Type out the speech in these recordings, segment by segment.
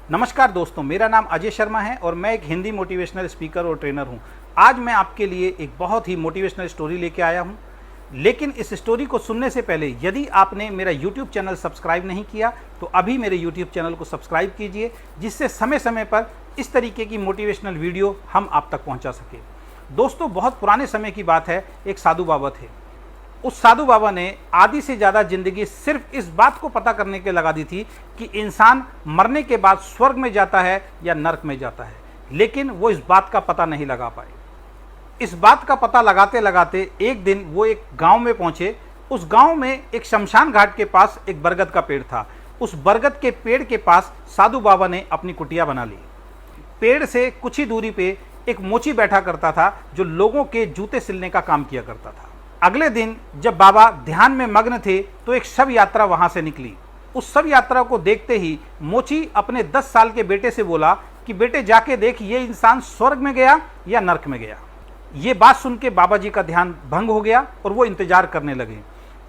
नमस्कार दोस्तों, मेरा नाम अजय शर्मा है और मैं एक हिंदी मोटिवेशनल स्पीकर और ट्रेनर हूं। आज मैं आपके लिए एक बहुत ही मोटिवेशनल स्टोरी लेके आया हूं। लेकिन इस स्टोरी को सुनने से पहले यदि आपने मेरा YouTube चैनल सब्सक्राइब नहीं किया तो अभी मेरे YouTube चैनल को सब्सक्राइब कीजिए, जिससे समय समय पर इस तरीके की मोटिवेशनल वीडियो हम आप तक पहुँचा सकें। दोस्तों, बहुत पुराने समय की बात है। एक साधु बाबा थे। उस साधु बाबा ने आधी से ज़्यादा ज़िंदगी सिर्फ इस बात को पता करने के लगा दी थी कि इंसान मरने के बाद स्वर्ग में जाता है या नरक में जाता है, लेकिन वो इस बात का पता नहीं लगा पाए। इस बात का पता लगाते लगाते एक दिन वो एक गांव में पहुंचे। उस गांव में एक शमशान घाट के पास एक बरगद का पेड़ था। उस बरगद के पेड़ के पास साधु बाबा ने अपनी कुटिया बना ली। पेड़ से कुछ ही दूरी पे एक मोची बैठा करता था, जो लोगों के जूते सिलने का काम किया करता था। अगले दिन जब बाबा ध्यान में मग्न थे तो एक शव यात्रा वहां से निकली। उस शव यात्रा को देखते ही मोची अपने 10 साल के बेटे से बोला कि बेटे, जाके देख ये इंसान स्वर्ग में गया या नरक में गया। ये बात सुन के बाबा जी का ध्यान भंग हो गया और वो इंतजार करने लगे।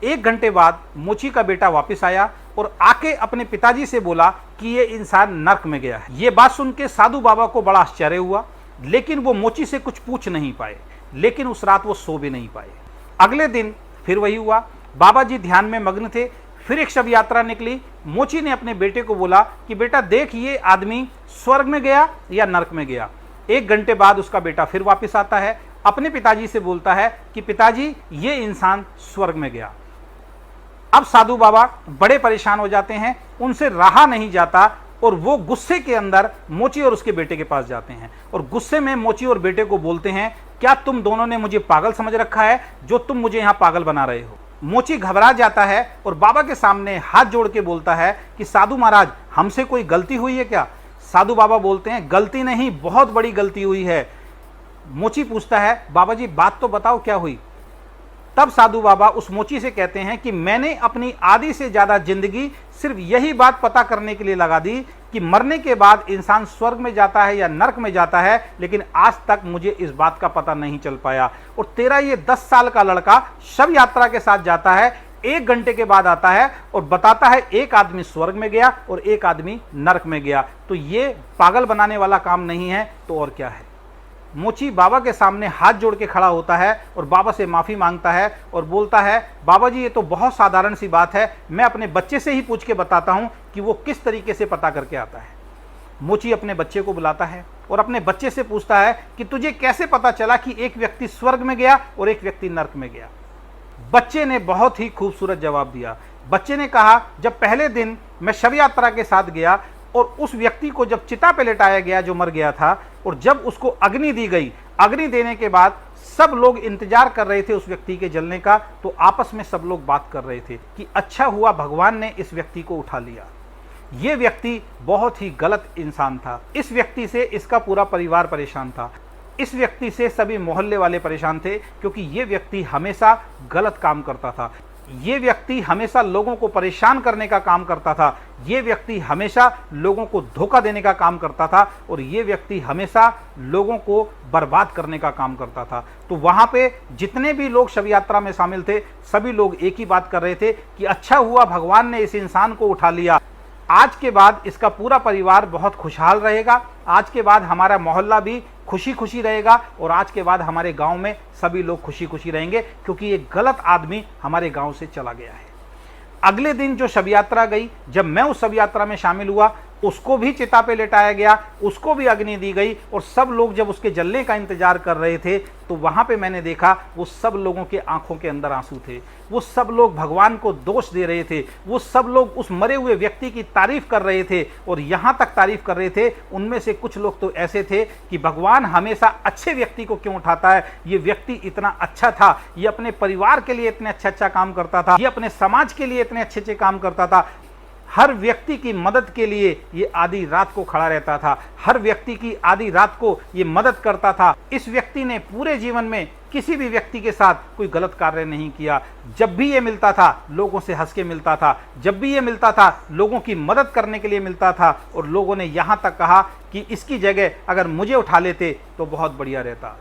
1 घंटे बाद मोची का बेटा वापस आया और आके अपने पिताजी से बोला कि ये इंसान नरक में गया है। ये बात सुन के साधु बाबा को बड़ा आश्चर्य हुआ, लेकिन वो मोची से कुछ पूछ नहीं पाए। लेकिन उस रात वो सो भी नहीं पाए। अगले दिन फिर वही हुआ। बाबा जी ध्यान में मग्न थे। फिर एक शव यात्रा निकली। मोची ने अपने बेटे को बोला कि बेटा देख, ये आदमी स्वर्ग में गया या नरक में गया। 1 घंटे बाद उसका बेटा फिर वापस आता है, अपने पिताजी से बोलता है कि पिताजी, ये इंसान स्वर्ग में गया। अब साधु बाबा बड़े परेशान हो जाते हैं, उनसे रहा नहीं जाता और वो गुस्से के अंदर मोची और उसके बेटे के पास जाते हैं और गुस्से में मोची और बेटे को बोलते हैं, क्या तुम दोनों ने मुझे पागल समझ रखा है, जो तुम मुझे यहाँ पागल बना रहे हो। मोची घबरा जाता है और बाबा के सामने हाथ जोड़ के बोलता है कि साधु महाराज, हमसे कोई गलती हुई है क्या। साधु बाबा बोलते हैं, गलती नहीं, बहुत बड़ी गलती हुई है। मोची पूछता है, बाबा जी बात तो बताओ क्या हुई। तब साधु बाबा उस मोची से कहते हैं कि मैंने अपनी आधी से ज़्यादा जिंदगी सिर्फ यही बात पता करने के लिए लगा दी कि मरने के बाद इंसान स्वर्ग में जाता है या नरक में जाता है, लेकिन आज तक मुझे इस बात का पता नहीं चल पाया। और तेरा ये 10 साल का लड़का शव यात्रा के साथ जाता है, 1 घंटे के बाद आता है और बताता है एक आदमी स्वर्ग में गया और एक आदमी नरक में गया। तो ये पागल बनाने वाला काम नहीं है तो और क्या है। मोची बाबा के सामने हाथ जोड़ के खड़ा होता है और बाबा से माफ़ी मांगता है और बोलता है, बाबा जी ये तो बहुत साधारण सी बात है, मैं अपने बच्चे से ही पूछ के बताता हूँ कि वो किस तरीके से पता करके आता है। मोची अपने बच्चे को बुलाता है और अपने बच्चे से पूछता है कि तुझे कैसे पता चला कि एक व्यक्ति स्वर्ग में गया और एक व्यक्ति नरक में गया। बच्चे ने बहुत ही खूबसूरत जवाब दिया। बच्चे ने कहा, जब पहले दिन मैं शव यात्रा के साथ गया और उस व्यक्ति को जब चिता पे लेटाया गया जो मर गया था, और जब उसको अग्नि दी गई, अग्नि देने के बाद सब लोग इंतजार कर रहे थे उस व्यक्ति के जलने का, तो आपस में सब लोग बात कर रहे थे कि अच्छा हुआ भगवान ने इस व्यक्ति को उठा लिया। ये व्यक्ति बहुत ही गलत इंसान था। इस व्यक्ति से इसका पूरा परिवार परेशान था। इस व्यक्ति से सभी मोहल्ले वाले परेशान थे, क्योंकि ये व्यक्ति हमेशा गलत काम करता था। ये व्यक्ति हमेशा लोगों को परेशान करने का काम करता था। ये व्यक्ति हमेशा लोगों को धोखा देने का काम करता था और ये व्यक्ति हमेशा लोगों को बर्बाद करने का काम करता था। तो वहाँ पे जितने भी लोग शव यात्रा में शामिल थे, सभी लोग एक ही बात कर रहे थे कि अच्छा हुआ भगवान ने इस इंसान को उठा लिया। आज के बाद इसका पूरा परिवार बहुत खुशहाल रहेगा। आज के बाद हमारा मोहल्ला भी खुशी खुशी रहेगा और आज के बाद हमारे गांव में सभी लोग खुशी खुशी रहेंगे, क्योंकि एक गलत आदमी हमारे गांव से चला गया है। अगले दिन जो शव यात्रा गई, जब मैं उस शव यात्रा में शामिल हुआ, उसको भी चिता पे लेटाया गया, उसको भी अग्नि दी गई और सब लोग जब उसके जलने का इंतजार कर रहे थे, तो वहाँ पे मैंने देखा वो सब लोगों के आंखों के अंदर आंसू थे। वो सब लोग भगवान को दोष दे रहे थे। वो सब लोग उस मरे हुए व्यक्ति की तारीफ कर रहे थे और यहाँ तक तारीफ कर रहे थे, उनमें से कुछ लोग तो ऐसे थे कि भगवान हमेशा अच्छे व्यक्ति को क्यों उठाता है, ये व्यक्ति इतना अच्छा था, ये अपने परिवार के लिए इतने अच्छा काम करता था, ये अपने समाज के लिए इतने अच्छे काम करता था, हर व्यक्ति की मदद के लिए ये आधी रात को खड़ा रहता था, हर व्यक्ति की आधी रात को ये मदद करता था। इस व्यक्ति ने पूरे जीवन में किसी भी व्यक्ति के साथ कोई गलत कार्य नहीं किया। जब भी ये मिलता था लोगों से हंस के मिलता था, जब भी ये मिलता था लोगों की मदद करने के लिए मिलता था और लोगों ने यहाँ तक कहा कि इसकी जगह अगर मुझे उठा लेते तो बहुत बढ़िया रहता।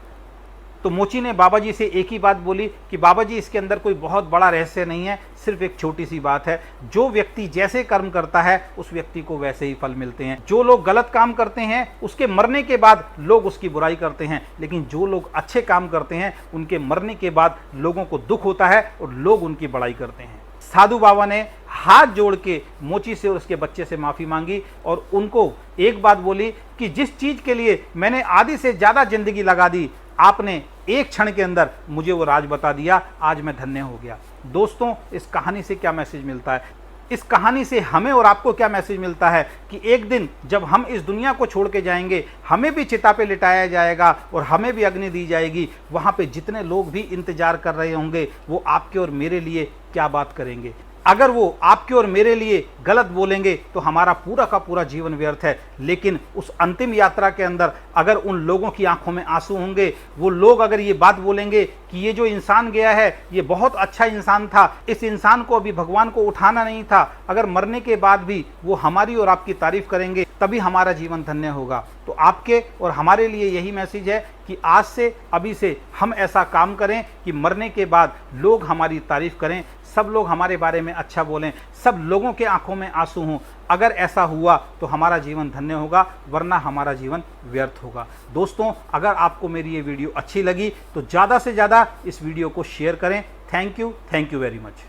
तो मोची ने बाबा जी से एक ही बात बोली कि बाबा जी, इसके अंदर कोई बहुत बड़ा रहस्य नहीं है, सिर्फ एक छोटी सी बात है, जो व्यक्ति जैसे कर्म करता है उस व्यक्ति को वैसे ही फल मिलते हैं। जो लोग गलत काम करते हैं उसके मरने के बाद लोग उसकी बुराई करते हैं, लेकिन जो लोग अच्छे काम करते हैं उनके मरने के बाद लोगों को दुख होता है और लोग उनकी बड़ाई करते हैं। साधु बाबा ने हाथ जोड़ के मोची से और उसके बच्चे से माफ़ी मांगी और उनको एक बात बोली कि जिस चीज़ के लिए मैंने आधी से ज़्यादा ज़िंदगी लगा दी, आपने एक क्षण के अंदर मुझे वो राज बता दिया, आज मैं धन्य हो गया। दोस्तों, इस कहानी से क्या मैसेज मिलता है? इस कहानी से हमें और आपको क्या मैसेज मिलता है कि एक दिन जब हम इस दुनिया को छोड़ के जाएंगे, हमें भी चिता पे लिटाया जाएगा और हमें भी अग्नि दी जाएगी। वहाँ पे जितने लोग भी इंतजार कर रहे होंगे वो आपके और मेरे लिए क्या बात करेंगे। अगर वो आपके और मेरे लिए गलत बोलेंगे तो हमारा पूरा का पूरा जीवन व्यर्थ है, लेकिन उस अंतिम यात्रा के अंदर अगर उन लोगों की आंखों में आंसू होंगे, वो लोग अगर ये बात बोलेंगे कि ये जो इंसान गया है ये बहुत अच्छा इंसान था, इस इंसान को अभी भगवान को उठाना नहीं था, अगर मरने के बाद भी वो हमारी और आपकी तारीफ करेंगे, तभी हमारा जीवन धन्य होगा। तो आपके और हमारे लिए यही मैसेज है कि आज से, अभी से हम ऐसा काम करें कि मरने के बाद लोग हमारी तारीफ करें, सब लोग हमारे बारे में अच्छा बोलें, सब लोगों के आंखों में आंसू हों। अगर ऐसा हुआ तो हमारा जीवन धन्य होगा, वरना हमारा जीवन व्यर्थ होगा। दोस्तों, अगर आपको मेरी ये वीडियो अच्छी लगी तो ज़्यादा से ज़्यादा इस वीडियो को शेयर करें। Thank you very much.